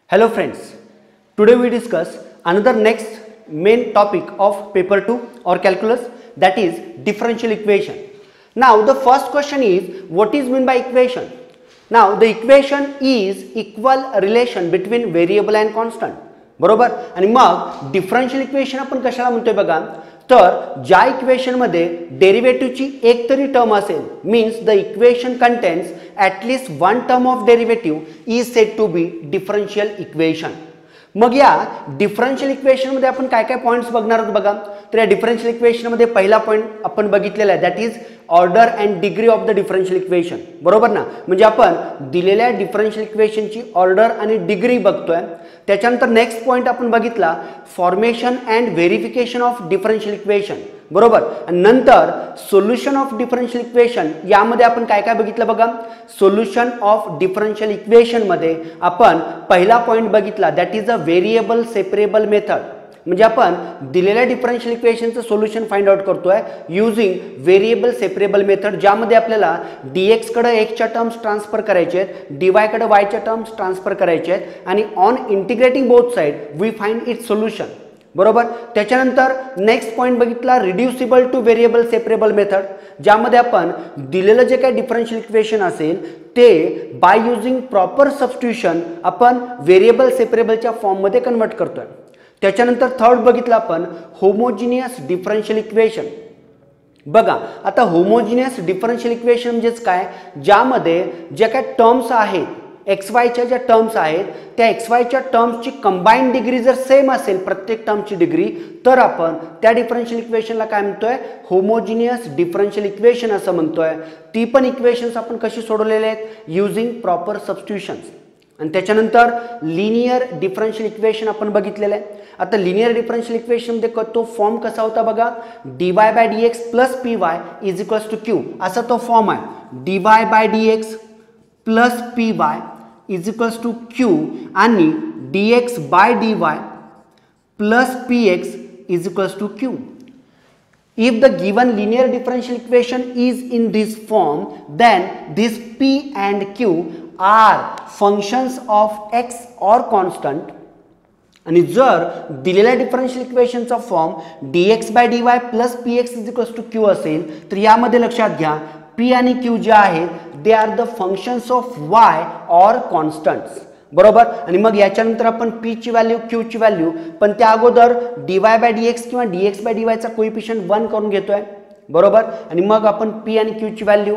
Hello friends, today we discuss another next main topic of paper 2 or calculus, that is differential equation. Now the first question is, what is meant by equation? Now the equation is equal relation between variable and constant, बरोबर. आणि मग differential equation आपण कशाला म्हणतोय बघा, तर ज्या equation मध्ये डेरिव्हेटिव्हची एक तरी टर्म असेल, means the equation contains at least one term of derivative is said to be differential equation. मग या डिफरन्शियल इक्वेशन मध्ये आपण काय काय पॉइंट्स बघणार आहोत बघा. तर या डिफरन्शियल इक्वेशन मध्ये पहिला पॉइंट आपण बघितलेला आहे, that is order and degree of the differential equation, बरोबर ना. म्हणजे आपण दिलेल्या डिफरन्शियल इक्वेशनची ऑर्डर आणि डिग्री बघतोय. त्याच्यानंतर नेक्स्ट पॉइंट आपण बघितला formation and verification of differential equation, बरोबर. आणि नंतर सोल्युशन ऑफ डिफरन्शियल इक्वेशन, यामध्ये आपण काय काय बघितलं बघा. सोल्युशन ऑफ डिफरन्शियल इक्वेशन मध्ये आपण पहिला पॉइंट बघितला, that is a variable separable method. म्हणजे आपण दिलेल्या डिफरन्शियल इक्वेशनचं सोल्युशन फाइंड आउट करतोय यूजिंग व्हेरिएबल सेपरेबल मेथड, ज्यामध्ये आपल्याला dx कडे x च्या टर्म्स ट्रान्सफर करायचे आहेत, dy कडे y च्या टर्म्स ट्रान्सफर करायचे आहेत आणि on integrating both side we find its solution, बरोबर. त्याच्यानंतर नेक्स्ट पॉइंट बघितला reducible to variable separable method, ज्यामध्ये आपण दिलेलं जे काही डिफरन्शियल इक्वेशन असेल ते बाय युजिंग प्रॉपर सबस्टिट्यूशन आपण व्हेरिएबल सेपरेबलच्या फॉर्म मध्ये कन्वर्ट करतोय. त्याच्यानंतर थर्ड बघितलं आपण होमोजिनियस डिफरन्शियल इक्वेशन. बघा आता होमोजिनियस डिफरन्शियल इक्वेशन म्हणजेच काय, ज्यामध्ये ज्या काही टर्म्स आहेत एक्स वायच्या ज्या टर्म्स आहेत त्या एक्स वायच्या टर्म्सची कंबाईंड डिग्री जर सेम असेल प्रत्येक टर्मची डिग्री, तर आपण त्या डिफरन्शियल इक्वेशनला काय म्हणतोय, होमोजिनियस डिफरन्शियल इक्वेशन असं म्हणतोय. ती पण इक्वेशन्स आपण कशी सोडवलेले आहेत, युजिंग प्रॉपर सबस्टिट्यूशन्स. आणि त्याच्यानंतर लिनियर डिफरन्शियल इक्वेशन आपण बघितलेलं आहे. आता लिनियर डिफरन्शियल इक्वेशन मध्ये तो फॉर्म कसा होता बघा, dy by dx plus py is equals to q, असा तो फॉर्म आहे. dy by dx plus py is equals to q आणि dx by dy plus px is equals to q. If the given linear differential equation is in this form, then this p and q are functions of x or constant. आणि जर दिलेल्या differential इक्वेशनचा form dx by dy plus px is equals to q असेल, तर यामध्ये लक्षात घ्या p आणि q जे आहेत they are the functions of y और कॉन्स्टंट्स, बरोबर. आणि मग याच्यानंतर आपण p ची व्हॅल्यू q ची व्हॅल्यू, पण त्या अगोदर dy बाय dx किंवा dx बाय dy चा कोएफिशिएंट 1 करून घेतोय, बरोबर. आणि मग आपण p आणि q ची व्हॅल्यू,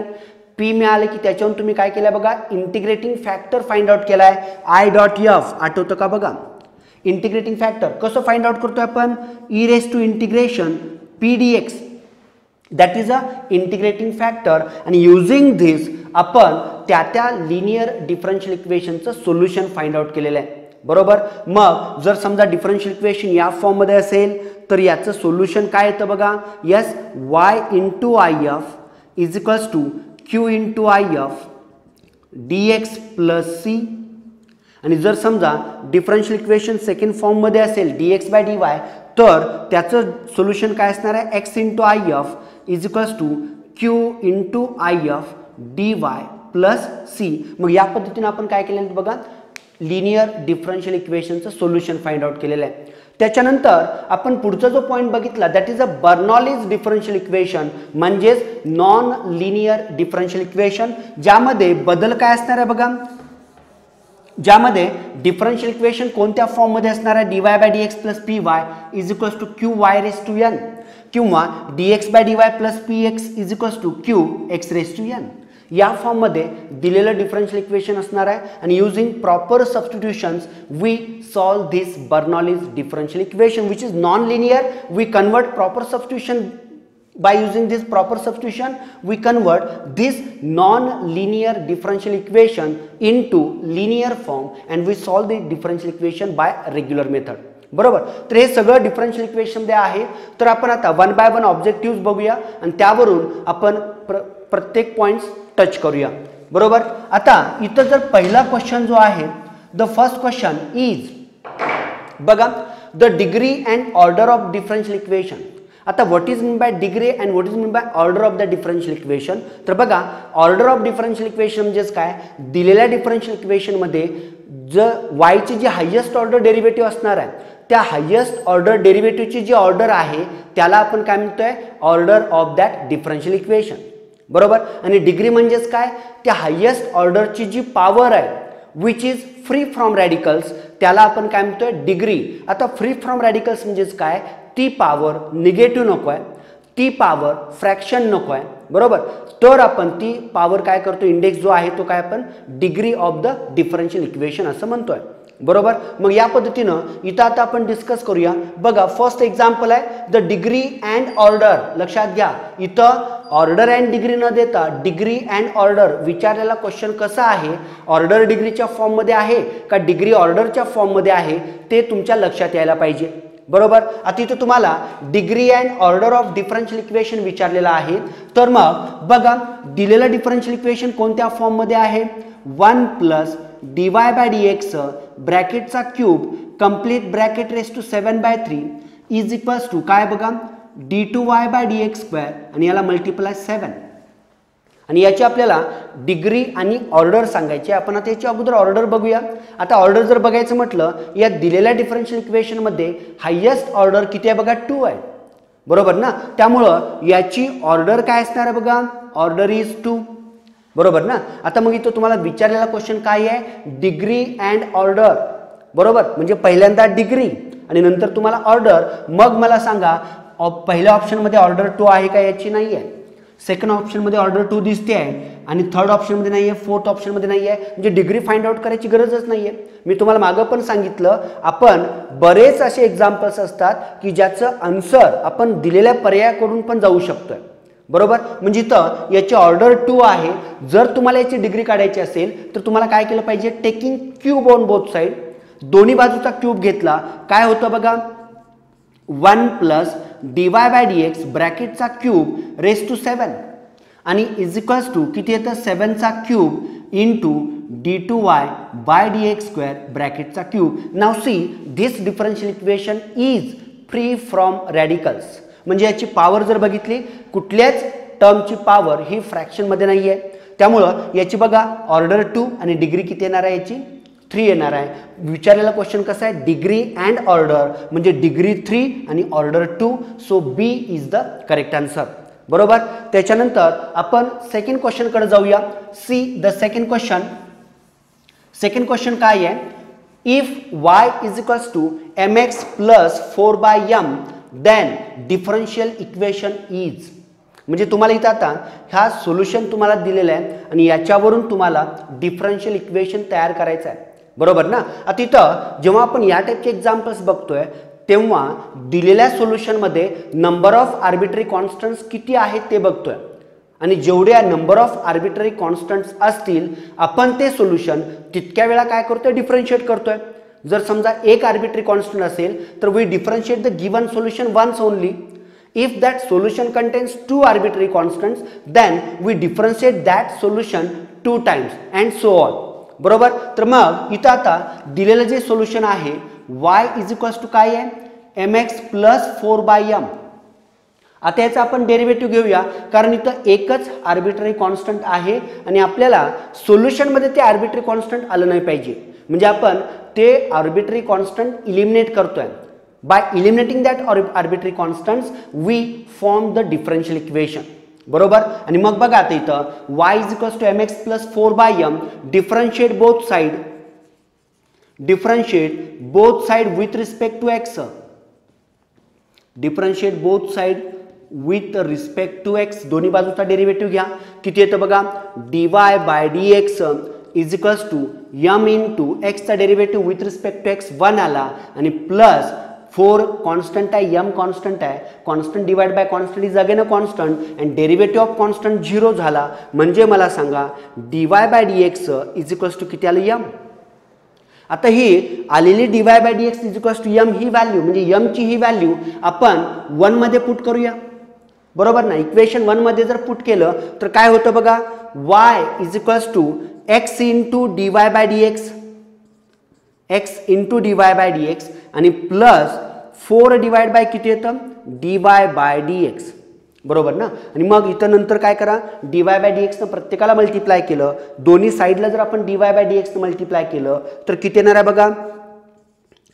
p मिळाले की त्याच्यावरून तुम्ही काय केलं बघा, इंटिग्रेटिंग फॅक्टर फाइंड आउट केलाय i डॉट f, आठवतं का बघा. इंटिग्रेटिंग फॅक्टर कसं फाइंड आउट करतोय आपण, e raise to integration p dx, that is a integrating factor. आणि युजिंग धिस आपण त्या लिनियर डिफरन्शियल इक्वेशनचं सोल्युशन फाइंड आउट केलेलं आहे, बरोबर. मग जर समजा डिफरन्शियल इक्वेशन या फॉर्म मध्ये असेल तर याचं सोल्युशन काय येतं बघा, yes y into I F is equals to q into I F dx plus c. आणि जर समजा डिफरन्शियल इक्वेशन सेकंड फॉर्म मध्ये असेल dx बाय dy, तर त्याचं सोल्युशन काय असणार आहे, x into I F is equals to q into I F dy plus c. मग या पद्धतीने आपण काय केलेलं बघा, लिनियर डिफरन्शियल इक्वेशनचं सोल्युशन फाइंड आउट केलेलं आहे. त्याच्यानंतर आपण पुढचा जो पॉइंट बघितला, that is a Bernoulli's differential equation, म्हणजेच नॉन लिनियर डिफरन्शियल इक्वेशन, ज्यामध्ये बदल काय असणार आहे बघा, ज्यामध्ये डिफरन्शियल इक्वेशन कोणत्या फॉर्म मध्ये असणार आहे, dy by dx plus py is equals to qy raise to n किंवा dx by dy plus px is equals to qx raise to n. या फॉर्म मध्ये दिलेलं डिफरन्शियल इक्वेशन असणार आहे. आणि using proper substitutions we solve this Bernoulli's differential equation which is non linear. We convert proper substitution. By using this proper substitution, we convert this non-linear differential equation into linear form and we solve the differential equation by regular method, बरोबर. तर हे सगळं differential equation मध्ये आहे. तर आपण आता one by one objective बघूया आणि त्यावरून आपण प्रत्येक पॉइंट्स टच करूया, बरोबर. आता इथं जर पहिला क्वेश्चन जो आहे, द फर्स्ट क्वेश्चन इज बघा, the degree and order of differential equation. आता what is mean by degree and what is mean by order of the differential equation. तर बघा ऑर्डर ऑफ डिफरन्शियल इक्वेशन म्हणजेच काय, दिलेल्या differential equation मध्ये वायची जी highest order derivative असणार आहे त्या हायेस्ट ऑर्डर डेरिव्हेटिव्हची जी ऑर्डर आहे त्याला आपण काय म्हणतोय, order of that differential equation, बरोबर. आणि डिग्री म्हणजेच काय, त्या हायेस्ट ऑर्डरची जी पॉवर आहे which is free from radicals त्याला आपण काय म्हणतोय, डिग्री. आता फ्री फ्रॉम रॅडिकल्स म्हणजेच काय, ती पॉवर निगेटिव्ह नको आहे, ती पॉवर फ्रॅक्शन नको आहे, बरोबर. तर आपण ती पॉवर काय करतो, इंडेक्स जो आहे तो काय आपण degree of the differential equation असं म्हणतोय, बरोबर. मग या पद्धतीनं इथं आता आपण डिस्कस करूया. बघा फर्स्ट एक्झाम्पल आहे द डिग्री अँड ऑर्डर. लक्षात घ्या इथं ऑर्डर अँड डिग्री न देता डिग्री अँड ऑर्डर विचारलेला क्वेश्चन कसा आहे, ऑर्डर डिग्रीच्या फॉर्ममध्ये आहे का डिग्री ऑर्डरच्या फॉर्ममध्ये आहे ते तुमच्या लक्षात यायला पाहिजे, बरोबर. आता इथं तुम्हाला degree and order of differential equation विचारलेलं आहे. तर मग बघा दिलेलं डिफरन्शियल इक्वेशन कोणत्या फॉर्ममध्ये आहे, 1 प्लस dy बाय dx ब्रॅकेटचा cube complete bracket raise to 7/3 is equals to काय बघा d2y बाय dx स्क्वेअर आणि याला मल्टिप्लाय 7 आणि याची आपल्याला डिग्री आणि ऑर्डर सांगायची. आपण आता याची अगोदर ऑर्डर बघूया. आता ऑर्डर जर बघायचं म्हटलं या दिलेल्या डिफरन्शियल इक्वेशन मध्ये हायेस्ट ऑर्डर किती आहे बघा 2 आहे, बरोबर ना. त्यामुळं याची ऑर्डर काय असणार आहे बघा, ऑर्डर इज 2, बरोबर ना. आता मग इथं तुम्हाला विचारलेला क्वेश्चन काय आहे, डिग्री अँड ऑर्डर, बरोबर. म्हणजे पहिल्यांदा डिग्री आणि नंतर तुम्हाला ऑर्डर. मग मला सांगा पहिल्या ऑप्शन मध्ये ऑर्डर 2 आहे का, याची नाही आहे. सेकंड ऑप्शन मध्ये ऑर्डर 2 दिसते आहे आणि थर्ड ऑप्शन मध्ये नाही आहे, फोर्थ ऑप्शन मध्ये नाही आहे. म्हणजे डिग्री फाइंड आउट करायची गरजच नाही आहे. मी तुम्हाला मागं पण सांगितलं आपण बरेच असे एक्झाम्पल्स असतात की ज्याचं आन्सर आपण दिलेल्या पर्यायाकडून पण जाऊ शकतोय, बरोबर. म्हणजे इथं याची ऑर्डर 2 आहे. जर तुम्हाला याची डिग्री काढायची असेल तर तुम्हाला काय केलं पाहिजे, taking cube on both side, दोन्ही बाजूचा क्यूब घेतला काय होतं बघा 1 प्लस dy बाय dx ब्रॅकेटचा क्यूब रेस टू 7 आणि इज इक्वल्स टू किती येतं 7 चा cube into d2y by dx square ब्रॅकेटचा क्यूब. नाव see this differential equation is free from radicals. म्हणजे याची पॉवर जर बघितली कुठल्याच टर्मची पॉवर ही फ्रॅक्शन मध्ये नाहीये. त्यामुळं याची बघा ऑर्डर 2 आणि डिग्री किती येणार आहे, याची 3 येणार आहे. विचारलेला क्वेश्चन कसा आहे, डिग्री अँड ऑर्डर म्हणजे डिग्री 3 आणि order 2. So B is the correct answer, बरोबर. त्याच्यानंतर आपण सेकंड क्वेश्चन कडे जाऊया. See the second question. Second question काय आहे, if y is equals to mx plus 4/m then differential equation is. म्हणजे तुम्हाला इथं आता हा सोल्युशन तुम्हाला दिलेला आहे आणि याच्यावरून तुम्हाला डिफरन्शियल इक्वेशन तयार करायचं आहे, बरोबर ना. आता इथं जेव्हा आपण या टाइपचे एक्झाम्पल्स बघतोय तेव्हा दिलेल्या सोल्युशन मध्ये नंबर ऑफ आर्बिट्ररी कॉन्स्टंट्स किती आहेत ते बघतोय आणि जेवढ्या नंबर ऑफ आर्बिट्ररी कॉन्स्टंट्स असतील आपण ते सोल्युशन तितक्या वेळा काय करतोय, डिफरन्शिएट करतोय. जर समजा एक आर्बिट्ररी कॉन्स्टंट असेल तर we differentiate the given solution once only. If that solution contains 2 arbitrary constants, then we differentiate that solution 2 times and so on. बरोबर. तर मग इथं आता दिलेलं जे सोल्युशन आहे y इज इक्वल्स टू काय आहे mx प्लस 4/m. आता याचा आपण डेरिव्हेटिव्ह घेऊया कारण इथं एकच आर्बिट्ररी कॉन्स्टंट आहे आणि आपल्याला सोल्युशन मध्ये ते आर्बिट्ररी कॉन्स्टंट आलं नाही पाहिजे. म्हणजे आपण ते आर्बिट्ररी कॉन्स्टंट इलिमिनेट करतोय. By eliminating that arbitrary constants, we form the differential equation. बरोबर. आणि मग बघा आता इथं y is equals to mx plus 4/m. Differentiate both side. Differentiate both side with respect to x. Differentiate both side with respect to x. दोन्ही बाजूचा derivative घ्या. किती येतं बघा dy by dx is equals to m into x चा derivative with respect to x 1 आला आणि plus 4 constant आहे, m कॉन्स्टंट आहे, constant divide by constant is again a constant and derivative of constant 0 झाला. म्हणजे मला सांगा dy by dx is equals to किती आलं m. आता ही आलेली dy by dx is equals to m ही व्हॅल्यू म्हणजे m ची ही व्हॅल्यू आपण 1 मध्ये पुट करूया, बरोबर ना. इक्वेशन 1 मध्ये जर पुट केलं तर काय होतं बघा y is equals to x into dy by dx, x into dy by dx आणि प्लस 4 डिवाइड बाय किती येतं dy बाय dx. बरोबर ना. आणि मग इथं नंतर काय करा, dy बाय dx प्रत्येकाला मल्टिप्लाय केलं, दोन्ही साईडला जर आपण dy बाय dx मल्टिप्लाय केलं तर किती येणार आहे बघा,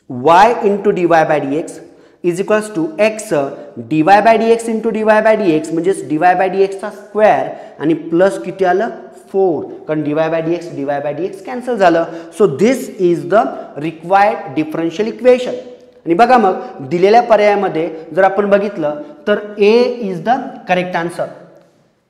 y into dy by dx is equals to x dy by dx into dy by dx म्हणजेच dy बाय dx चा स्क्वेअर आणि प्लस किती आलं 4, कारण dy बाय dx कॅन्सल झालं. So this is the required differential equation. आणि बघा मग दिलेल्या पर्यायामध्ये जर आपण बघितलं तर A is the correct answer.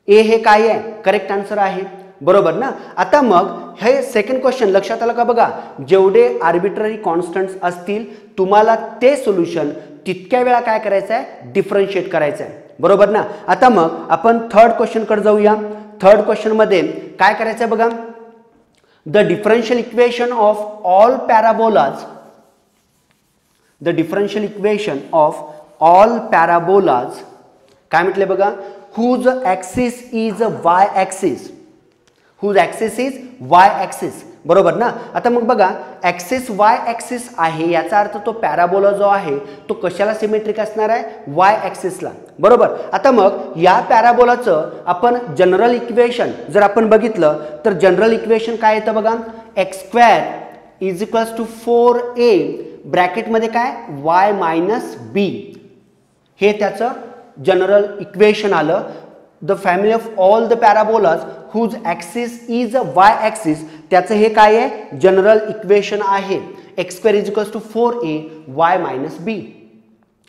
A हे काय आहे, करेक्ट आन्सर आहे, बरोबर ना. आता मग हे सेकंड क्वेश्चन लक्षात आलं का बघा, जेवढे आर्बिट्ररी कॉन्स्टंट्स असतील तुम्हाला ते सोल्युशन तितक्या वेळा काय करायचं आहे, डिफरन्शिएट करायचं आहे, बरोबर ना. आता मग आपण थर्ड क्वेश्चन कडे जाऊया. थर्ड क्वेश्चन मध्ये काय करायचं आहे बघा, the differential equation of all parabolas, the differential equation of all parabolas काय म्हटले बघा, whose axis is Y axis, whose axis is Y axis, बरोबर ना. आता मग बघा ॲक्सिस वाय ॲक्सिस आहे, याचा अर्थ तो पॅराबोला जो आहे तो कशाला सिमेट्रिक असणार आहे, वाय ॲक्सिसला, बरोबर. आता मग या पॅराबोलाचं आपण जनरल इक्वेशन जर आपण बघितलं तर जनरल इक्वेशन काय येतं बघा, x square is equals to 4a ब्रॅकेटमध्ये काय y मायनस बी, हे त्याचं जनरल इक्वेशन आलं. The family of all the parabolas whose axis is a y axis, त्याचं हे काय आहे, जनरल इक्वेशन आहे, x square is equals to 4a y minus b,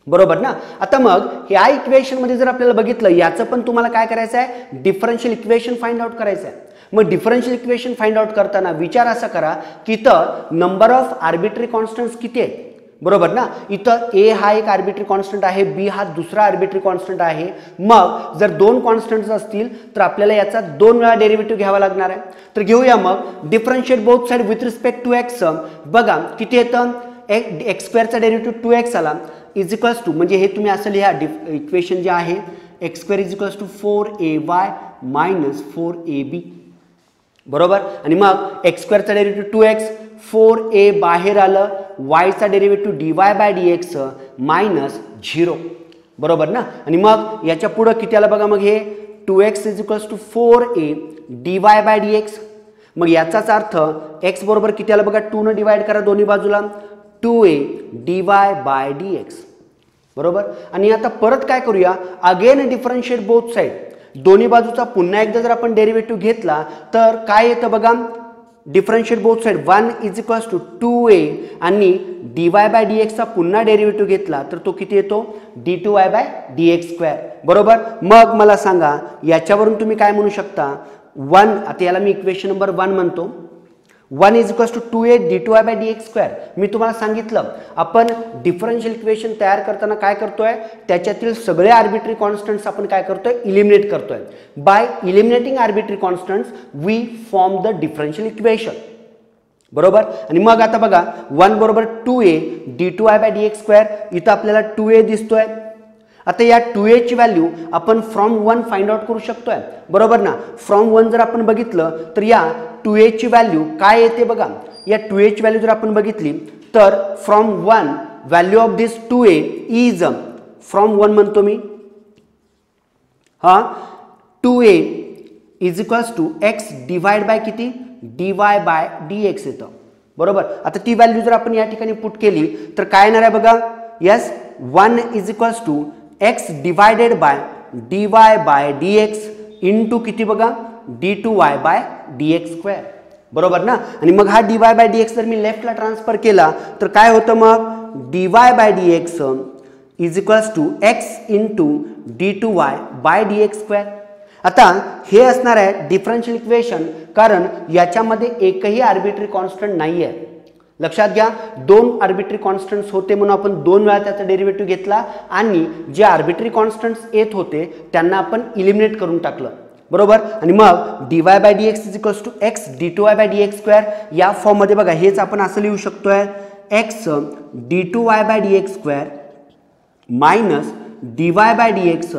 बरोबर ना. आता मग या इक्वेशन मध्ये जर आपल्याला बघितलं याचं पण तुम्हाला काय करायचं आहे, डिफरन्शियल इक्वेशन फाइंड आउट करायचं आहे. मग डिफरन्शियल इक्वेशन फाइंड आउट करताना विचार असा करा की इथं नंबर ऑफ आर्बिट्ररी कॉन्स्टंट्स किती आहेत, बरोबर ना. इथं ए हा एक आर्बिट्ररी कॉन्स्टंट आहे, बी हा दुसरा आर्बिट्ररी कॉन्स्टंट आहे. मग जर दोन कॉन्स्टंट्स असतील तर आपल्याला याचा 2 वेळा डेरिव्हेटिव्ह घ्यावा लागणार आहे. तर घेऊया मग differentiate both side with respect to X. बघा किती येतं, एक्स स्क्वेअरचा डेरिव्हेटिव्ह 2x आला इज इक्वल्स टू, म्हणजे हे तुम्ही असं लिहा इक्वेशन जे आहे, x square is equals to 4ay minus 4ab, बरोबर. आणि मग एक्स स्क्वेअरचा डेरिव्हेटिव्ह 2x, 4a बाहेर आलं, yचा derivative dy by dx minus 0, बरोबर ना. आणि मग याच्या पुढं किती आलं बघा, मग हे 2x is equals to 4a dy by dx. मग याचाच अर्थ x बरोबर किती आलं बघा, 2 ने डिवाइड करा दोन्ही बाजूला, 2a dy बाय dx, बरोबर. आणि आता परत काय करूया, अगेन डिफरन्शिएट बोथ साइड, दोन्ही बाजूचा पुन्हा एकदा जर आपण डेरिव्हेटिव्ह घेतला तर काय येतं बघा, differentiate both side 1 is equals to 2a आणि dy बाय dx चा पुन्हा डेरिव्हेटिव्ह घेतला तर तो किती येतो, d2y बाय dx स्क्वेअर, बरोबर. मग मला सांगा याच्यावरून तुम्ही काय म्हणू शकता, 1, आता याला मी इक्वेशन नंबर 1 म्हणतो, 1 is equals to 2a d2y by dx square. मी तुम्हाला सांगितलं आपण डिफरन्शियल इक्वेशन तयार करताना काय करतोय, त्याच्यातील सगळे आर्बिट्ररी कॉन्स्टंट्स आपण काय करतोय, इलिमिनेट करतोय. By eliminating arbitrary constants we form the differential equation, बरोबर. आणि मग आता बघा 1 बरोबर 2a d2y by dx square, इथं आपल्याला 2a दिसतोय. आता या 2a ची व्हॅल्यू आपण फ्रॉम 1 फाइंड आउट करू शकतोय, बरोबर ना. फ्रॉम 1 जर आपण बघितलं तर या 2a ची व्हॅल्यू काय येते बघा, या 2a ची व्हॅल्यू जर आपण बघितली तर from 1 value of this 2a is, from 1 म्हणतो मी, हा 2a is equals to x divide by किती, dy बाय dx येतं, बरोबर. आता ती व्हॅल्यू जर आपण या ठिकाणी पुट केली तर काय येणार आहे बघा, yes 1 is equals to x divided by dy by dx into किती बघा, d2y बाय dx स्क्वेअर, बरोबर ना. आणि मग हा dy बाय dx जर मी लेफ्टला ट्रान्सफर केला तर काय होतं मग, dy by dx is equals to x into d2y by dx square. आता हे असणार आहे डिफरन्शियल इक्वेशन, कारण याच्यामध्ये एकही आर्बिट्ररी कॉन्स्टंट नाही आहे. लक्षात घ्या, 2 आर्बिट्ररी कॉन्स्टंट्स होते म्हणून आपण 2 वेळा त्याचा डेरिव्हेटिव्ह घेतला आणि जे आर्बिट्ररी कॉन्स्टंट्स येत होते त्यांना आपण इलिमिनेट करून टाकलं, बरोबर. आणि मग dy by dx is equals to x d2y by dx square, या फॉर्म मध्ये बघा हेच आपण असं लिहू शकतोय, x d2y by dx square minus dy by dx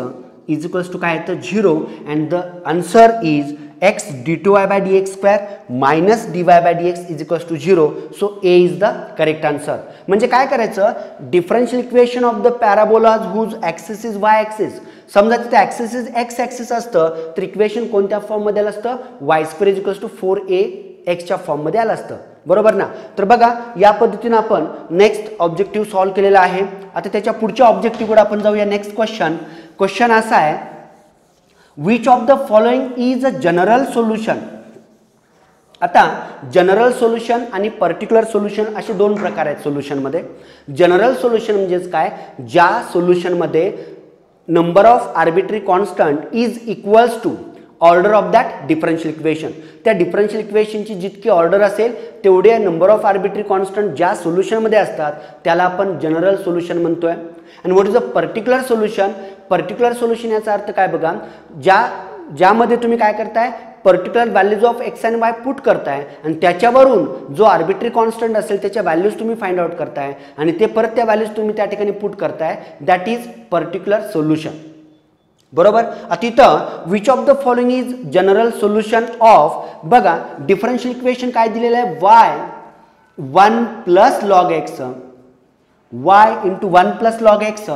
is equals to काय येतं 0 and the answer is x d2y by dx square minus dy by dx is equals to 0. So A is the correct answer. म्हणजे काय करायचं, differential equation of the parabolas whose axis is y axis. समजा तिथे axis is x axis असतं तर equation कोणत्या फॉर्ममध्ये आलं असतं, y square is equals to 4ax च्या फॉर्ममध्ये आलं असतं. बरोबर ना. तर बघा या पद्धतीने आपण नेक्स्ट ऑब्जेक्टिव्ह सॉल्व्ह केलेला आहे. आता त्याच्या पुढच्या ऑब्जेक्टिव्हकडे आपण जाऊया. नेक्स्ट क्वेश्चन असा आहे, which of the following is a general solution. आता जनरल सोल्युशन आणि पर्टिक्युलर सोल्युशन असे दोन प्रकार आहेत सोल्युशनमध्ये. जनरल सोल्युशन म्हणजेच काय, ज्या सोल्युशनमध्ये number of arbitrary constant is equals to order of that differential equation. त्या डिफरन्शियल इक्वेशनची जितकी ऑर्डर असेल तेवढे नंबर ऑफ आर्बिट्ररी कॉन्स्टंट ज्या सोल्युशनमध्ये असतात त्याला आपण जनरल सोल्युशन म्हणतोय. आणि what is a particular solution. Particular solution याचा अर्थ काय बघा, ज्यामध्ये तुम्ही काय करताय, particular values of x and Y put करताय आणि त्याच्यावरून जो आर्बिट्ररी कॉन्स्टंट असेल त्याच्या व्हॅल्यूज तुम्ही फाइंड आउट करताय आणि ते परत त्या व्हॅल्यूज तुम्ही त्या ठिकाणी पुट करताय. That is particular solution. बरोबर. आता इथं which of the following is general solution of, बघा डिफरन्शियल इक्वेशन काय दिलेलं आहे, y 1 plus log X y into 1 plus log X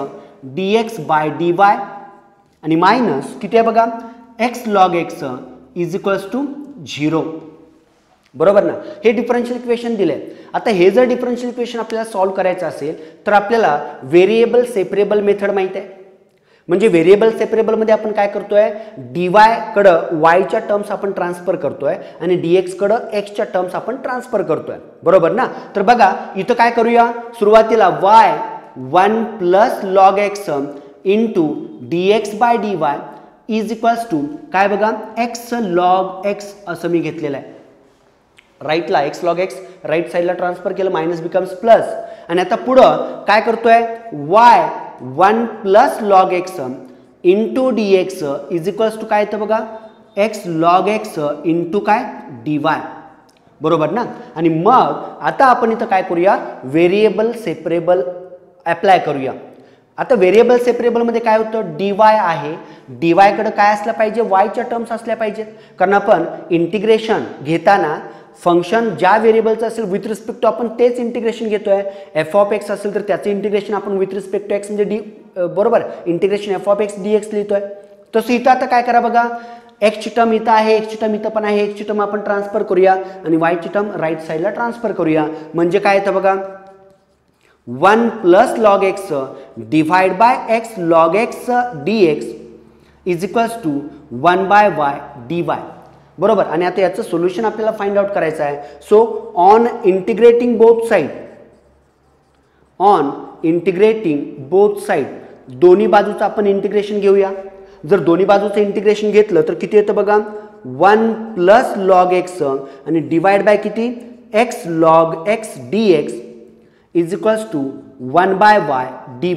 dx by dy आणि मायनस किती आहे बघा x log x is equals to 0. बरोबर ना. हे डिफरन्शियल इक्वेशन दिले. आता हे जर डिफरन्शियल इक्वेशन आपल्याला सॉल्व्ह करायचं असेल तर आपल्याला व्हेरिएबल सेपरेबल मेथड माहिती आहे. म्हणजे व्हेरिएबल सेपरेबल मध्ये आपण काय करतोय, dy कडं y च्या टर्म्स आपण ट्रान्सफर करतोय आणि dx कडं x च्या टर्म्स आपण ट्रान्सफर करतोय. बरोबर ना. तर बघा इथं काय करूया, सुरुवातीला y 1 plus log X into dx by dy is equals to काय बघा x लॉग x असं मी घेतलेलं आहे. राईटला x लॉग x राईट साईडला ट्रान्सफर केलं, मायनस बिकम्स प्लस. आणि आता पुढं काय करतोय, y 1 plus log X into dx is equals to काय येतं बघा x लॉग x इंटू काय dy. बरोबर ना. आणि मग आता आपण इथं काय करूया, व्हेरिएबल सेपरेबल अप्लाय करूया. आता व्हेरिएबल सेपरेबल मध्ये काय होतं, dy आहे, dy कडे काय असलं पाहिजे, y च्या टर्म्स असल्या पाहिजेत. कारण आपण इंटिग्रेशन घेताना फंक्शन ज्या व्हेरिएबलचं असेल विथ रिस्पेक्ट टू आपण तेच इंटिग्रेशन घेतोय. एफ ऑफ एक्स असेल तर त्याचं इंटिग्रेशन आपण विथ रिस्पेक्ट टू एक्स म्हणजे डी, बरोबर integration F of x D x लिहितोय. तसं इथं आता काय करा बघा, एक्सची टर्म इथं आहे, एक्सची टर्म इथं पण आहे, एक्सची टर्म आपण ट्रान्सफर करूया आणि वायची टर्म राईट साईडला ट्रान्सफर करूया. म्हणजे काय येतं बघा 1 plus log X divide by X log X dx is equals to 1 by Y dy. बरोबर. आणि आता याचं सोल्युशन आपल्याला फाइंड आउट करायचं आहे. So on integrating both side दोन्ही बाजूचं आपण इंटिग्रेशन घेऊया. जर दोन्ही बाजूचं इंटिग्रेशन घेतलं तर किती येतं बघा 1 प्लस लॉग एक्स आणि डिवाइड बाय किती x log x dx is equals to 1 by Y dy.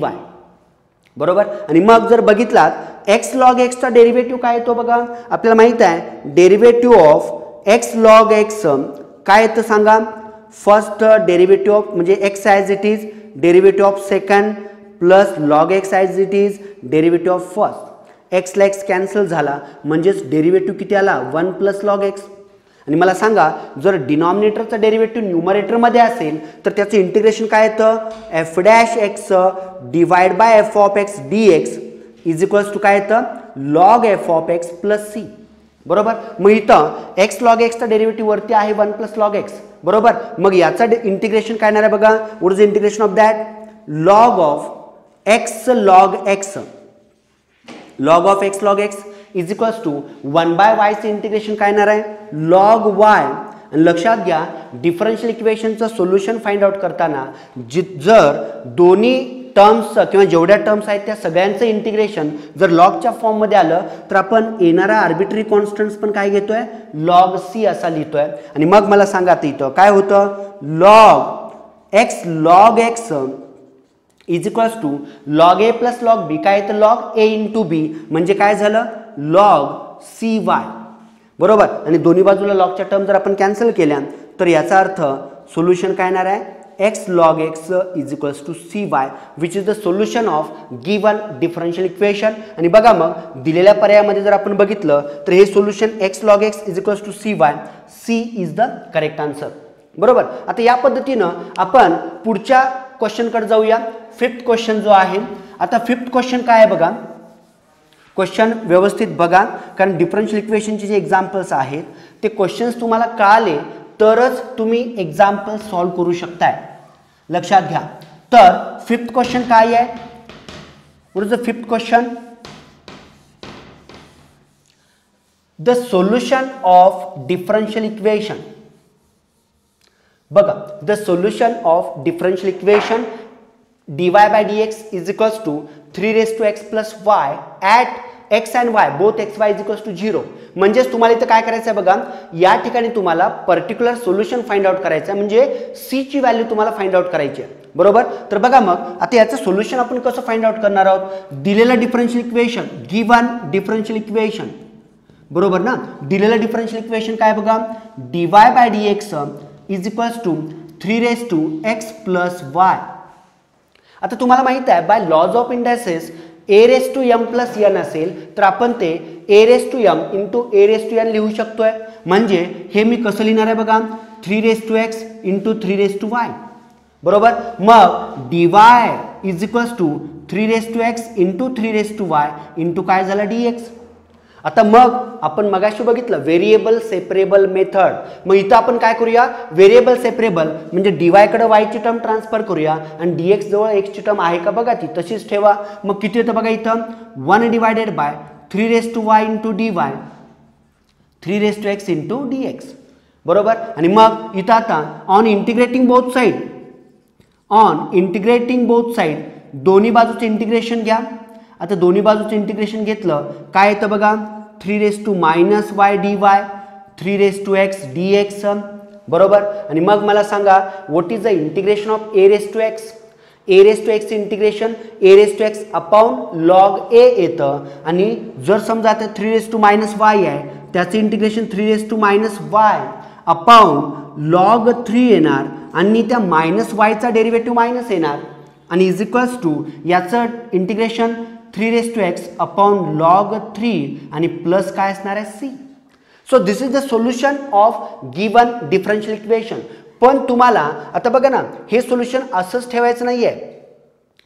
बरोबर. आणि मग जर बघितलात x लॉग x चा डेरिव्हेटिव्ह काय येतो बघा, आपल्याला माहित आहे derivative of x log x काय येतं सांगा, फर्स्ट डेरिव्हेटिव्ह ऑफ म्हणजे x as it is, derivative of second plus log x as it is, derivative of first. x ला x कॅन्सल झाला म्हणजेच डेरिव्हेटिव्ह किती आला 1 प्लस लॉग x. आणि मला सांगा जर डिनॉमिनेटरचा डेरिव्हेटिव्ह न्यूमरेटरमध्ये असेल तर त्याचं इंटिग्रेशन काय येतं, F dash X divide by F of X dx is equals to काय येतं log F of X plus C. बरोबर. मग इथं एक्स लॉग एक्सचा डेरिव्हेटिव्ह वरती आहे 1 प्लस लॉग एक्स. बरोबर. मग याचा इंटिग्रेशन काय येणार आहे बघा, what is the integration of that, log of X log x, log of X log x is equals to 1 by Y चे इंटिग्रेशन काय येणार आहे लॉग वाय. आणि लक्षात घ्या डिफरन्शियल इक्वेशनचं सोल्युशन फाइंड आउट करताना जर दोन्ही टर्म्स किंवा जेवढ्या टर्म्स आहेत त्या सगळ्यांचं इंटिग्रेशन जर लॉगच्या फॉर्ममध्ये आलं तर आपण येणारा आर्बिट्ररी कॉन्स्टंट्स पण काय घेतोय लॉग सी असा लिहितोय. आणि मग मला सांगा आता इथं काय होतं, log x log x is equals to log a plus log b, काय येतं लॉग ए इंटू बी म्हणजे काय झालं लॉग सी वाय. बरोबर. आणि दोन्ही बाजूला लॉगच्या टर्म जर आपण कॅन्सल केल्या तर याचा अर्थ सोल्युशन काय येणार आहे x log x is equals to cy which is the solution of given differential equation. आणि बघा मग दिलेल्या पर्यायामध्ये जर आपण बघितलं तर हे solution x log x is equals to cy, C is the correct answer. बरोबर. आता या पद्धतीनं आपण पुढच्या क्वेश्चनकडे जाऊया. फिफ्थ क्वेश्चन जो आहे, आता फिफ्थ क्वेश्चन काय आहे बघा, क्वेश्चन व्यवस्थित बघा कारण डिफरन्शियल इक्वेशनचे जे एक्झाम्पल्स आहेत ते क्वेश्चन्स तुम्हाला कळाले तरच तुम्ही एक्झाम्पल सॉल्व करू शकताय, लक्षात घ्या. तर फिफ्थ क्वेश्चन काय आहे, what is the fifth question? The solution of differential equation. बघा, the solution of differential equation dy by dx is equals to 3 raised to x plus y at x and y both x y is equals to 0. म्हणजेच तुम्हाला इथं काय करायचं आहे बघा, या ठिकाणी तुम्हाला पर्टिक्युलर सोल्युशन फाइंड आउट करायचं आहे, म्हणजे c ची व्हॅल्यू तुम्हाला फाइंड आउट करायची आहे. बरोबर. तर बघा मग आता याचं सोल्युशन आपण कसं फाइंड आउट करणार आहोत, दिलेलं differential equation, given differential equation. बरोबर ना. दिलेलं डिफरन्शियल इक्वेशन काय बघा, dy by dx is equals to 3 raised to x plus y. आता तुम्हाला माहित आहे bye lodge of indices a raised to m plus n असेल तर आपण ते a raised to m into a raised to n लिहू शकतोय. म्हणजे हे मी कसं लिहिणार आहे बघा, 3 raised to x into 3 raised to y. बरोबर. मग dy is equals to 3 raised to x into 3 raised to y into काय झालं dx. आता मग आपण मगाशी बघितलं व्हेरिएबल सेपरेबल मेथड. मग इथं आपण काय करूया, व्हेरिएबल सेपरेबल म्हणजे dy कडे y ची टर्म ट्रान्सफर करूया आणि dx जवळ x ची टर्म आहे का बघा, ती तशीच ठेवा. मग किती येतं बघा इथं, 1 divided by 3 raised to y into dy 3 raised to x into dx. बरोबर. आणि मग इथं आता on integrating both side, on integrating both side दोन्ही बाजूचं इंटिग्रेशन घ्या. आता दोन्ही बाजूचं इंटिग्रेशन घेतलं काय येतं बघा, 3 raised to minus y dy 3 raised to x dx. बरोबर. आणि मग मला सांगा what is the integration of a raised to x. a raised to x integration a raised to x अपॉन log a येतं. आणि जर समजा आता 3 raised to minus y आहे त्याचं integration 3 raised to minus y अपॉन log 3 येणार आणि त्या मायनस वायचा डेरिव्हेटिव्ह मायनस येणार आणि इज इक्वल्स टू याचं इंटिग्रेशन 3 raised to x अपॉन log 3 आणि प्लस काय असणार आहे c. So this is the solution of given differential equation. पण तुम्हाला आता बघा ना, हे सोल्युशन असंच ठेवायचं नाहीये.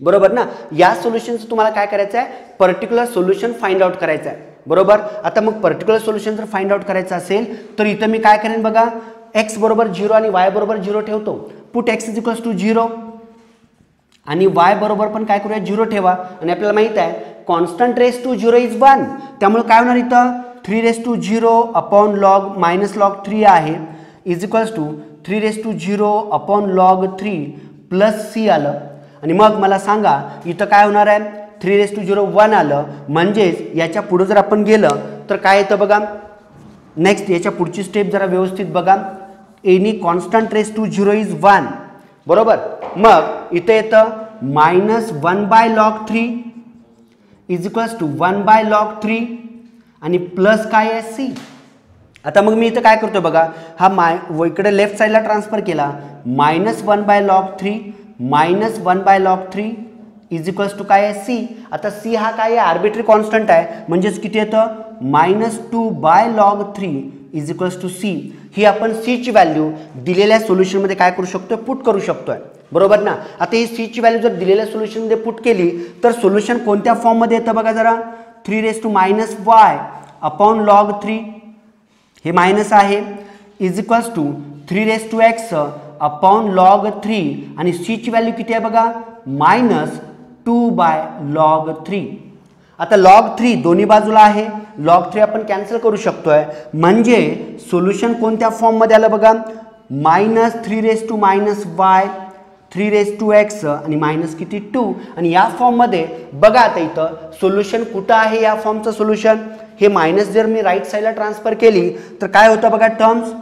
बरोबर ना. या सोल्युशनचं तुम्हाला काय करायचं आहे, पर्टिक्युलर सोल्युशन फाइंड आउट करायचं आहे. बरोबर. आता मग पर्टिक्युलर सोल्युशन जर फाइंड आउट करायचं असेल तर इथं मी काय करेन बघा, x बरोबर 0 आणि y बरोबर 0 ठेवतो. Put x is equals to 0 आणि y बरोबर पण काय करूया 0 ठेवा. आणि आपल्याला माहित आहे कॉन्स्टंट रेस टू 0 इज 1. त्यामुळे काय होणार इथं 3 raised to 0 upon log minus log 3 आहे is equals to 3 raised to 0 upon log 3 plus c आलं. आणि मग मला सांगा इथं काय होणार आहे, 3 raised to 0 1 आलं. म्हणजेच याच्या पुढे जर आपण गेलं तर काय येतं बघा, नेक्स्ट याच्या पुढची स्टेप जरा व्यवस्थित बघा, any constant raise to 0 is 1. बरोबर. मग इथे येतं minus 1 by log 3 is equals to 1 by log 3 आणि प्लस काय आहे c. आता मग मी इथं काय करतो बघा, हा इकडे लेफ्ट साईडला ट्रान्सफर केला, minus 1 by log 3 minus 1 by log 3 is equals to काय आहे c. आता c हा काय आहे, आर्बिट्ररी कॉन्स्टंट आहे. म्हणजेच किती येतं minus 2 by log 3 is equals to c. ही आपण c ची व्हॅल्यू दिलेल्या सोल्युशनमध्ये काय करू शकतोय, पुट करू शकतोय. बरोबर ना. आता ही c ची व्हॅल्यू जर दिलेल्या सोल्युशनमध्ये पुट केली तर सोल्युशन कोणत्या फॉर्ममध्ये येतं बघा जरा, 3 raised to minus y अपॉन log 3 हे मायनस आहे is equals to 3 raised to x अपॉन log 3 आणि c ची व्हॅल्यू किती आहे बघा, मायनस 2 बाय log 3. आता log 3 दोन्ही बाजूला आहे, log 3 आपण कॅन्सल करू शकतोय. म्हणजे सोल्युशन कोणत्या फॉर्ममध्ये आलं बघा, minus 3 raised to minus y 3 raised to x आणि मायनस किती 2. आणि या फॉर्ममध्ये बघा आता इथं सोल्युशन कुठं आहे, या फॉर्मचं सोल्युशन हे मायनस जर मी राईट साईडला ट्रान्सफर केली तर काय होतं बघा, terms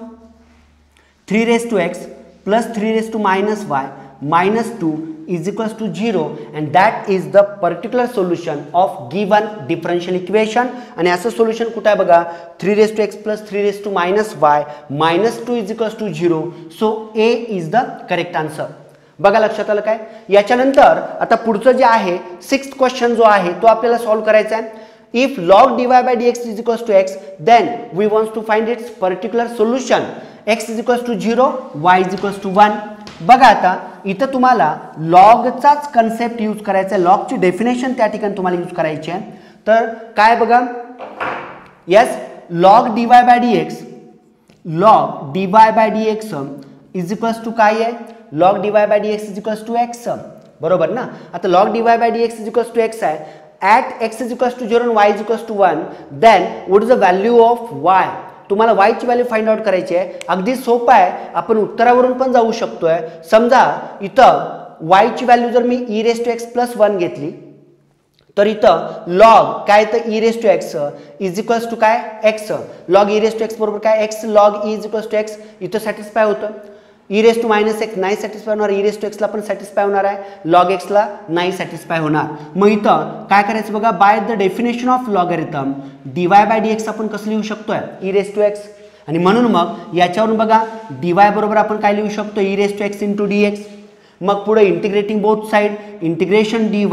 3 raised to x plus 3 raised to minus y minus 2 is equals to 0 and that is the particular solution of given differential equation. आणि असं सोल्युशन कुठं आहे बघा, 3 raised to x plus 3 raised to minus y minus 2 is equals to 0. So A is the correct answer. बघा लक्षात आलं काय. याच्यानंतर आता पुढचं जे आहे 6th क्वेश्चन जो आहे तो आपल्याला सॉल्व्ह करायचा आहे. If log dy by dx is equals to x, then we want to find its particular solution. x is equals to 0, y is equals to 1. बघा आता इथं तुम्हाला लॉगचाच कन्सेप्ट यूज करायचा आहे, लॉगची डेफिनेशन त्या ठिकाणी तुम्हाला यूज करायची आहे. तर काय बघा, yes log dy by dx, log dy by dx is equals to काय आहे, log dy by dx is equals to x, बरोबर ना. आता log dy by dx is equals to x आहे. At x is equals to 0 and y is equals to 1, then what is the value of y? तुम्हाला y ची value find out करायची आहे. अगदी सोपं आहे, आपण उत्तरावरून पण जाऊ शकतोय. समजा इथं y ची व्हॅल्यू जर मी e raised to x plus 1 घेतली तर इथं log काय तर e raised to x is equals to काय x, log e raised to x बरोबर काय x log e is equals to x, इथं सॅटिस्फाय होतं. e raised to minus x नाही सॅटिस्फाय होणार, e raised to x ला पण satisfy होणार आहे, log x ला नाही सॅटिस्फाय होणार. मग इथं काय करायचं बघा, by the definition of logarithm dy by dx आपण कसं लिहू शकतोय, e raised to x. आणि म्हणून मग याच्यावरून बघा dy बरोबर आपण काय लिहू शकतो, e raised to x into dx. मग पुढे integrating both side, integration dy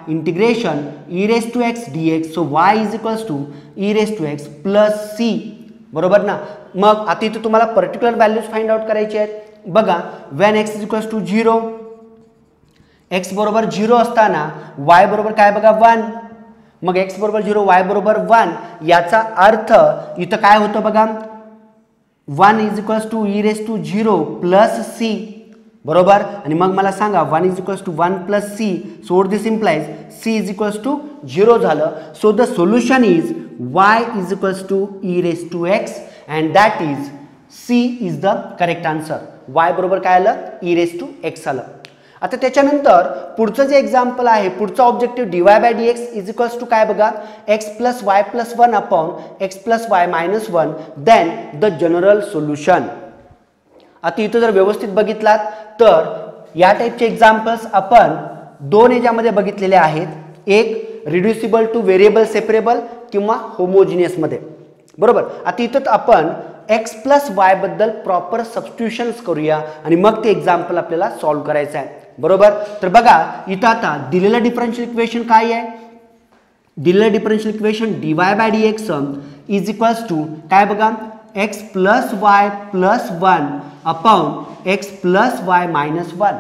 integration e raised to x dx, so y is equals to e raised to x plus c, बरोबर ना. मग आता इथं तुम्हाला पर्टिक्युलर व्हॅल्यूज फाइंड आउट करायचे आहेत. बघा when x is equals to 0, x बरोबर 0 असताना y बरोबर काय बघा 1, मग x बरोबर 0 y बरोबर 1, याचा अर्थ इथं काय होतं बघा 1 is equals to e raised to 0 plus c, बरोबर. आणि मग मला सांगा 1 is equals to 1 plus c, so this implies c is equals to 0 झालं. So the solution is y is equals to e raised to x and that is c is the correct answer. y बरोबर काय आलं, e raised to x आलं. आता त्याच्यानंतर पुढचं जे example आहे, पुढचा objective dy by dx is equals to काय बघा x plus y plus 1 upon x plus y minus 1, then the general solution. आता इथं जर व्यवस्थित बघितलात तर या टाईपचे एक्झाम्पल्स आपण दोन याच्यामध्ये बघितलेले आहेत, एक रिड्युसिबल टू व्हेरिएबल सेपरेबल किंवा होमोजिनियस मध्ये, बरोबर. आता इथं आपण x प्लस y बद्दल प्रॉपर सबस्टिट्यूशन्स करूया आणि मग ते एक्झाम्पल आपल्याला सॉल्व्ह करायचं आहे, बरोबर. तर बघा इथं आता दिलेलं डिफरन्शियल इक्वेशन काय आहे, दिलेलं differential equation dy by dx is equals to काय बघा x plus y plus 1 upon x plus y minus 1,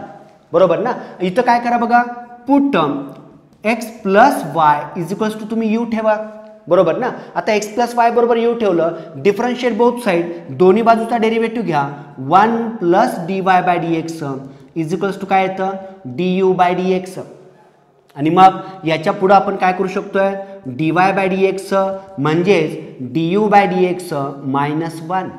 बरोबर ना. इथं काय करा बघा, put x plus y is equals to तुम्ही u ठेवा, बरोबर ना. आता x प्लस वाय बरोबर u ठेवलं, डिफरन्शिएट बोथ साइड, दोन्ही बाजूचा डेरिव्हेटिव्ह घ्या, 1 plus dy by dx is equals to काय येतं du बाय dx. आणि मग याच्या पुढे आपण काय करू शकतोय, dy बाय dx म्हणजेच du बाय dx मायनस 1,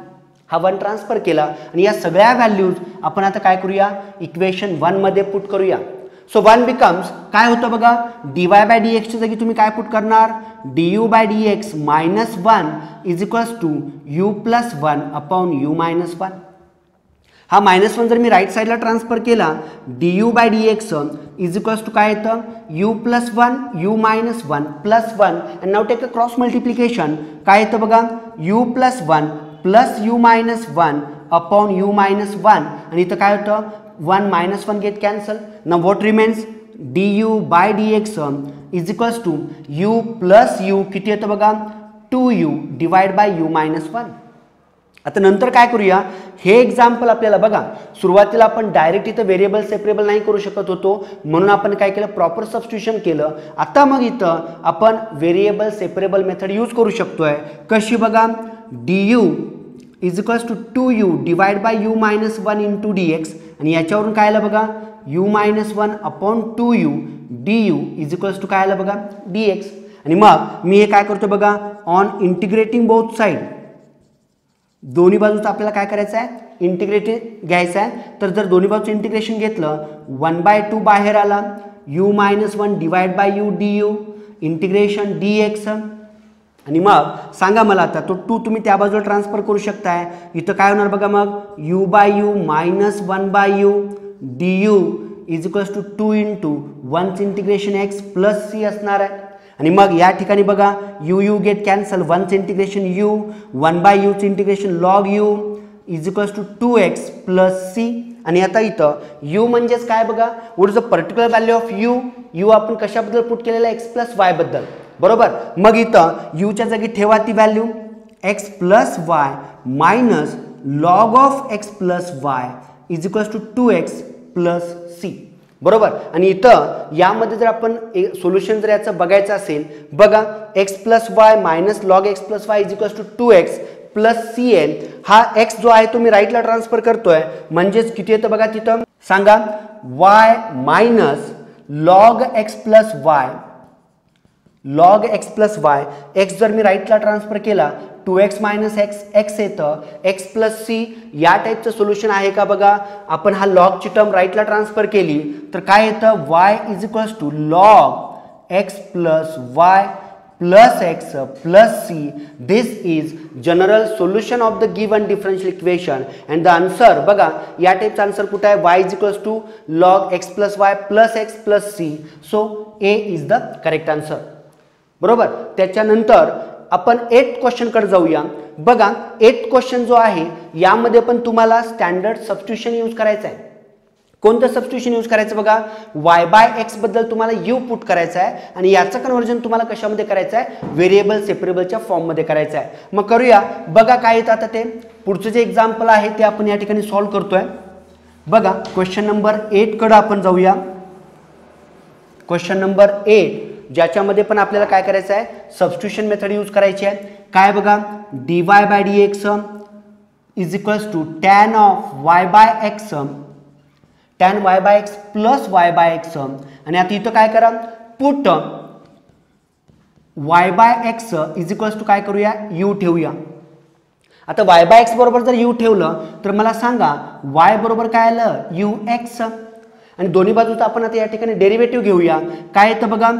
हा 1 ट्रान्सफर केला आणि या सगळ्या व्हॅल्यूज आपण आता काय करूया, इक्वेशन 1 मध्ये पुट करूया. सो 1 बिकम्स काय होतं बघा, dy बाय dx च्या जागी तुम्ही काय पुट करणार, du by dx minus 1 is equals to u plus 1 upon u minus 1. हा मायनस 1 जर मी राईट साईडला ट्रान्सफर केला, du by dx is equals to काय येतं u plus 1 u minus 1 plus 1 and now take a cross multiplication, काय येतं बघा u plus 1 plus u minus 1 upon u minus 1 आणि इथं काय होतं 1 minus 1 get cancel. Now what remains, du by dx is equals to u plus u किती येतं बघा 2u divide by u minus 1. आता नंतर काय करूया, हे एक्झाम्पल आपल्याला बघा सुरुवातीला आपण डायरेक्ट इथं व्हेरिएबल सेपरेबल नाही करू शकत होतो, म्हणून आपण काय केलं, प्रॉपर सबस्टिट्यूशन केलं. आता मग इथं आपण व्हेरिएबल सेपरेबल मेथड यूज करू शकतोय. कशी बघा, du is equals to 2u divide by u minus 1 into dx आणि याच्यावरून काय आलं बघा u minus 1 upon 2u du is equals to काय आलं बघा dx. आणि मग मी हे काय करतो बघा, ऑन इंटिग्रेटिंग बोथ साइड, दोन्ही बाजूचं आपल्याला काय करायचं आहे, इंटिग्रेटिंग घ्यायचं आहे. तर जर दोन्ही बाजूचं इंटिग्रेशन घेतलं 1/2 बाहेर आला, u minus 1 divide by u du integration dx. आणि मग सांगा मला आता तो 2 तुम्ही त्या बाजूला ट्रान्सफर करू शकताय, इथं काय होणार बघा, मग u by u minus 1 by u du is equals to 2 into 1 integration x plus c असणार आहे. आणि मग या ठिकाणी बघा u get cancel, 1 integration u 1 by u integration log u is equals to 2x plus c. आणि आता इथं u म्हणजेच काय बघा, what is the particular value of u आपण कशाबद्दल पुट केलेला x प्लस वाय बद्दल, बरोबर. मग इथं u च्या जागी ठेवा ती value x plus y minus log of x plus y is equals to 2x plus C, बरोबर. आणि इथं यामध्ये जर आपण सोल्युशन जर याचं बघायचं असेल, बघा x plus y minus log x plus y is equals to 2x plus c n, हा x जो आहे तो मी राईटला ट्रान्सफर करतोय, म्हणजेच किती येतं बघा तिथं सांगा, y minus log x plus Y, log x plus Y, x जर मी राईटला ट्रान्सफर केला 2x मायनस x येतं, x प्लस सी या टाईपचं सोल्युशन आहे का बघा. आपण हा लॉगची टर्म राईटला ट्रान्सफर केली तर काय येतं, y is equals to log x plus y plus x plus c. This is general solution of the given differential equation and the answer बघा या टाईपचा आन्सर कुठे आहे, y is equals to log x plus y plus x plus c. So A is the correct answer, बरोबर. त्याच्यानंतर आपण 8th question कडे जाऊया. बघा 8th क्वेश्चन जो आहे यामध्ये पण तुम्हाला स्टँडर्ड सबस्टिट्यूशन यूज करायचं आहे. कोणतं सबस्टिट्यूशन यूज करायचं बघा, y बाय x बद्दल तुम्हाला u पुट करायचं आहे आणि याचं कन्वर्जन तुम्हाला कशामध्ये करायचं आहे, व्हेरिएबल सेपरेबलच्या फॉर्ममध्ये करायचं आहे. मग करूया, बघा काय येतं आता ते पुढचं जे एक्झाम्पल आहे ते आपण या ठिकाणी सॉल्व्ह करतोय. बघा क्वेश्चन नंबर 8 कडे आपण जाऊया. क्वेश्चन नंबर 8 ज्याच्यामध्ये पण आपल्याला काय करायचं आहे, सबस्टिट्यूशन मेथड यूज करायची आहे. काय बघा, dy by dx is equals to tan of y by x, tan y by x plus y by x. आणि आता इथं काय करा, put y by x is equals to काय करूया, u ठेवूया. आता y बाय x बरोबर जर u ठेवलं तर मला सांगा y बरोबर काय आलं, ux. आणि दोन्ही बाजूचा आपण आता या ठिकाणी डेरिव्हेटिव्ह घेऊया. काय येतं बघा,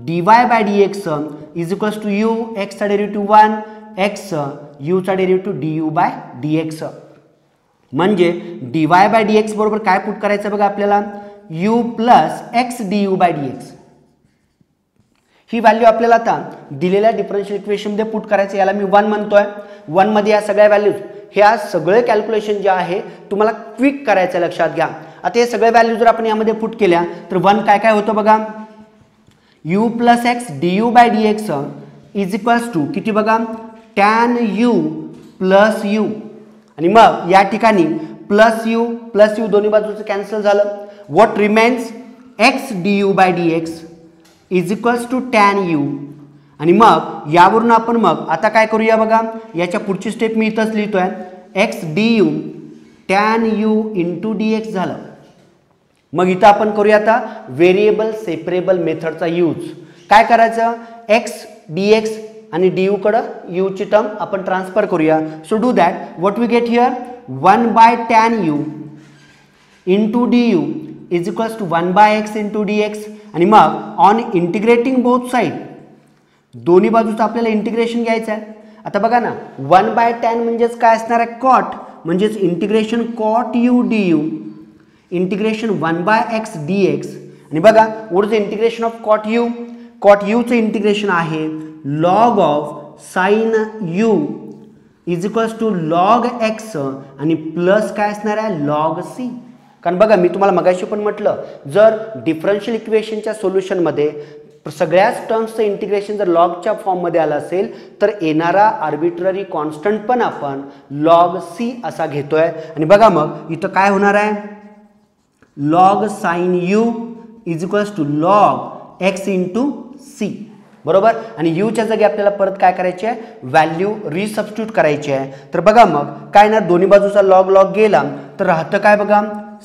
dy by dx is equals to u, x चा डेरिव्हेटिव्ह 1, x, u चा डेरिव्हेटिव्ह du बाय dx. म्हणजे dy बाय dx बरोबर काय पुट करायचं बघा आपल्याला, u plus x du by dx. ही व्हॅल्यू आपल्याला आता दिलेल्या डिफरन्शियल इक्वेशन मध्ये पुट करायचं, याला मी 1 म्हणतोय. 1 मध्ये या सगळ्या व्हॅल्यूज, ह्या सगळे कॅल्क्युलेशन जे आहे तुम्हाला क्विक करायचं लक्षात घ्या. आता हे सगळे व्हॅल्यू जर आपण यामध्ये पुट केल्या तर 1 काय काय होतं बघा, u plus x du by dx is equals to किती बघा, टॅन u प्लस u. आणि मग या ठिकाणी प्लस u दोन्ही बाजूचं कॅन्सल झालं. What remains, x du by dx is equals to tan u. आणि मग यावरून आपण मग आता काय करूया बघा, याच्या पुढची स्टेप मी इथंच लिहितोय, x du tan u into dx झालं. मग इथं आपण करूया आता व्हेरिएबल सेपरेबल मेथडचा यूज. काय करायचं, x dx आणि du कडं u ची टर्म आपण ट्रान्सफर करूया. So do that. What we get here, 1 by tan u into du is equals to 1 by x into dx. आणि मग ऑन इंटिग्रेटिंग बोथ साइड, दोन्ही बाजूचं आपल्याला इंटिग्रेशन घ्यायचं आहे. आता बघा ना, 1 बाय टॅन म्हणजेच काय असणार आहे, कॉट, म्हणजेच integration cot u du integration 1 by x dx. आणि बघा what is the integration of cot u, cot u चं इंटिग्रेशन आहे log of sine u is equals to log x आणि प्लस काय असणार आहे, लॉग c. कारण बघा मी तुम्हाला मगाशी पण म्हटलं, जर डिफरन्शियल इक्वेशनच्या सोल्युशनमध्ये सगळ्याच टर्म्सचं इंटिग्रेशन जर लॉगच्या फॉर्ममध्ये आलं असेल तर येणारा आर्बिट्ररी कॉन्स्टंट पण आपण लॉग c असा घेतोय. आणि बघा मग इथं काय होणार आहे, log sine u is equals to log x into c, बरोबर. आणि u च्या जागी आपल्याला परत काय करायचे आहे, व्हॅल्यू रिसबस्टिट्यूट करायची आहे. तर बघा मग काय ना, दोन्ही बाजूचा लॉग लॉग गेला तर राहतं काय बघा,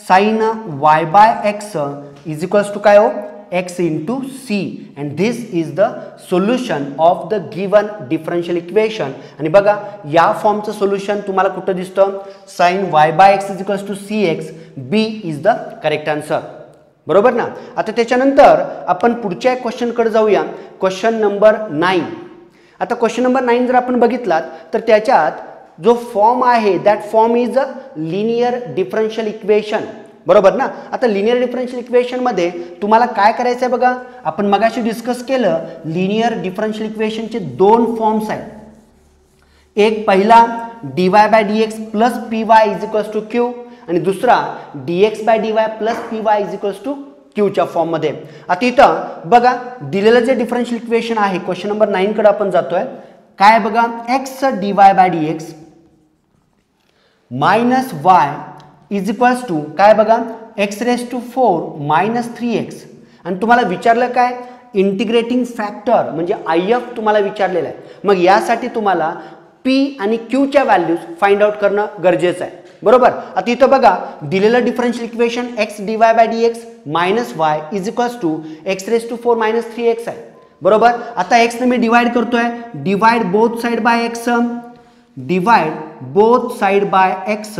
sine y by x is equals to काय हो, x into c. And this is the solution of the given differential equation. आणि बघा या फॉर्मचं सोल्युशन तुम्हाला कुठं दिसतं, sine y by x is equals to cx, b is the correct answer, बरोबर ना. आता त्याच्यानंतर आपण पुढच्या क्वेश्चनकडे जाऊया, क्वेश्चन नंबर 9. आता क्वेश्चन नंबर 9 जर आपण बघितलात तर त्याच्यात जो फॉर्म आहे that form is a linear differential equation, बरोबर ना. आता लिनियर डिफरन्शियल इक्वेशन मध्ये तुम्हाला काय करायचं आहे बघा, आपण मगाशी डिस्कस केलं लिनियर डिफरन्शियल इक्वेशनचे 2 फॉर्म्स आहेत. एक पहिला dy by dx plus py is equals to q आणि दुसरा dx by dy plus py is equals to क्यूच्या फॉर्ममध्ये. आता इथं बघा दिलेलं जे डिफरन्शियल इक्वेशन आहे क्वेश्चन नंबर 9 कडे आपण जातोय. काय बघा x dy by dx minus y is equals to काय बघा x raise to 4 minus 3x आणि तुम्हाला विचारलं काय इंटिग्रेटिंग फॅक्टर म्हणजे IF तुम्हाला विचारलेलं आहे. मग यासाठी तुम्हाला P आणि Q च्या व्हॅल्यूज फाइंड आउट करणं गरजेचं आहे. बरोबर. आता इथं बघा दिलेलं differential equation x dy by dx minus y is equals to x raise to 4 minus 3x आहे. बरोबर. आता x ने मी डिवाइड करतोय divide both side by x divide both side by x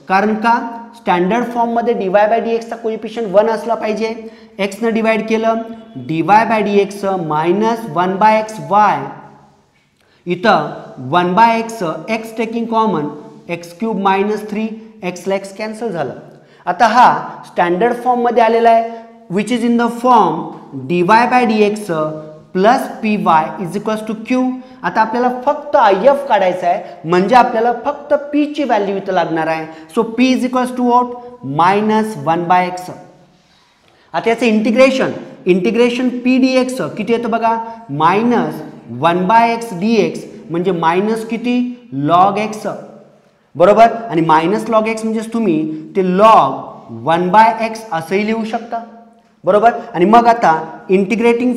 कारण का स्टँडर्ड फॉर्म मध्ये dy बाय dx चा कोएफिशिएंट 1 असला पाहिजे. x ने डिवाइड केलं dy by dx minus 1 by x y इथं 1 by x taking common x cube minus 3 x ला x कॅन्सल झालं. आता हा स्टँडर्ड फॉर्म मध्ये आलेला आहे which is in the form dy by dx plus py is equals to q. आता आपल्याला फक्त IF काढायचा आहे म्हणजे आपल्याला फक्त p ची व्हॅल्यू इथं लागणार आहे. So p is equals to what minus 1 by x. आता याचं इंटिग्रेशन p dx किती येतं बघा मायनस 1 बाय x dx म्हणजे मायनस किती लॉग x. बरोबर. आणि मायनस लॉग x म्हणजे तुम्ही ते लॉग 1 बाय x असंही लिहू शकता. बरोबर. आणि मग आता इंटिग्रेटिंग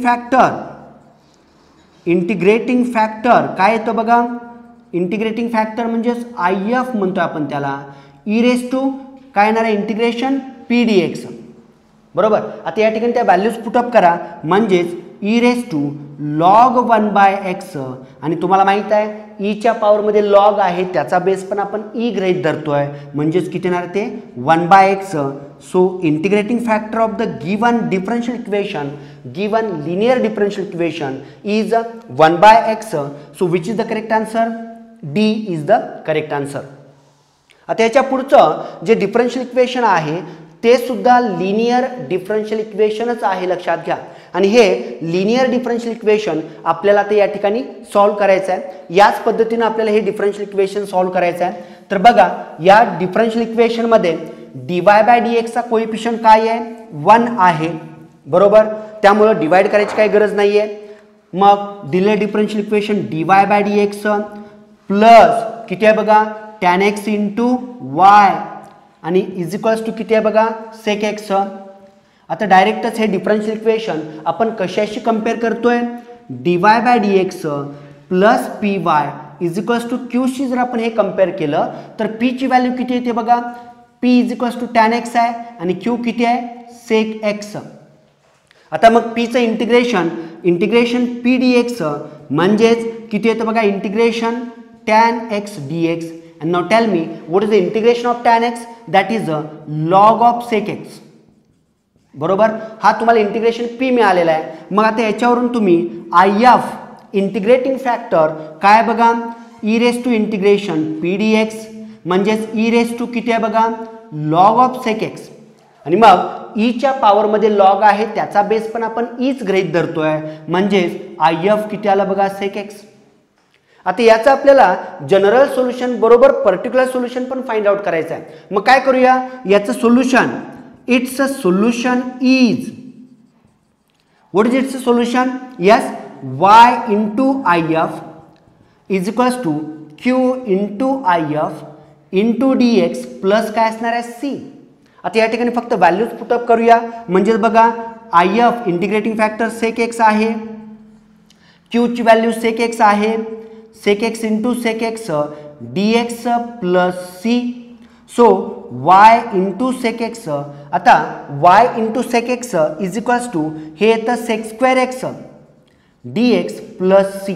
फॅक्टर काय येतं बघा इंटिग्रेटिंग फॅक्टर म्हणजे IF म्हणतो आपण त्याला e रेज टू काय येणार आहे इंटिग्रेशन p dx. बरोबर. आता या ठिकाणी त्या व्हॅल्यूज पुटअप करा म्हणजेच e raise to log 1 by x आणि तुम्हाला माहित आहे e च्या पॉवर मध्ये लॉग आहे त्याचा बेस पण आपण e गृहीत धरतोय म्हणजेच किती येणार ते 1 by x. So integrating factor of the given differential equation given linear differential equation is 1 by x. So which is the correct answer D is the correct answer. आता याच्या पुढचं जे डिफरन्शियल इक्वेशन आहे ते सुद्धा लिनियर डिफरन्शियल इक्वेशनच आहे लक्षात घ्या. आणि हे लिनियर डिफरन्शियल इक्वेशन आपल्याला ते या ठिकाणी सॉल्व्ह करायचं आहे. याच पद्धतीने आपल्याला हे डिफरन्शियल इक्वेशन सॉल्व्ह करायचं आहे. तर बघा या डिफरन्शियल इक्वेशन मध्ये dy बाय dx चा कोएफिशिएंट काय आहे 1 आहे. बरोबर. त्यामुळे डिवाइड करायची काही गरज नाहीये. मग दिलेलं differential equation dy by dx plus किती आहे बघा tan x इंटू y आणि इज इक्वल्स टू किती आहे बघा sec x. आता डायरेक्टच हे डिफरन्शियल इक्वेशन आपण कशाशी कंपेअर करतोय dy by dx plus py is equals to q शी जर आपण हे कंपेअर केलं तर p ची व्हॅल्यू किती येते बघा p is equals to tan x आहे आणि q किती आहे sec x. आता मग p चं इंटिग्रेशन p dx म्हणजेच किती येतं बघा integration tan x dx. and now tell me what is the integration of tan x that is a log of sec x. बरोबर. हा तुम्हाला इंटिग्रेशन p मिळालेला आहे. मग आता याच्यावरून तुम्ही IF इंटिग्रेटिंग फॅक्टर काय बघा e raise to integration p dx म्हणजेच e रेज टू किती आहे बघा log of sec x आणि मग e च्या पॉवर मध्ये लॉग आहे त्याचा बेस पण आपण eच गृहीत धरतोय म्हणजेच IF किती आला बघा sec x. आता याचा आपल्याला जनरल सोल्युशन बरोबर पर्टिक्युलर सोल्युशन पण फाइंड आउट करायचं आहे. मग काय करूया याचं सोल्युशन it's a solution is what is it's a solution yes y into IF is equals to q into IF into dx plus काय असणार आहे c. आता या ठिकाणी फक्त व्हॅल्यूज पुटअप करूया म्हणजे बघा IF integrating factor sec x आहे q ची व्हॅल्यू sec x आहे sec x into sec x dx plus c. So y into sec x आता y into sec x is equals to हे येतं sec square x dx plus c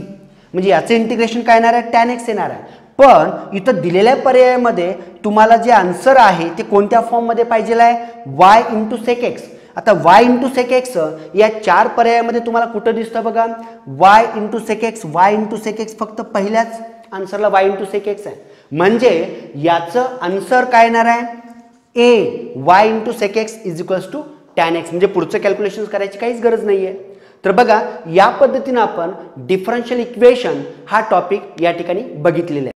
म्हणजे याचं integration काय येणार आहे tan x येणार आहे. पण इथं दिलेल्या पर्यायामध्ये तुम्हाला जे आन्सर आहे ते कोणत्या फॉर्म मध्ये पाहिजे आहे y इंटू sec x. आता y इंटू sec x या 4 पर्यायामध्ये तुम्हाला कुठं दिसतं बघा y इंटू sec x फक्त पहिल्याच आन्सरला y इंटू sec x आहे म्हणजे याचं आन्सर काय येणार आहे a y into sec x is equals to tan x म्हणजे पुढचं कॅल्क्युलेशन करायची काहीच गरज नाहीये. तर बघा या पद्धतीने आपण डिफरन्शियल इक्वेशन हा टॉपिक या ठिकाणी बघितलेला आहे.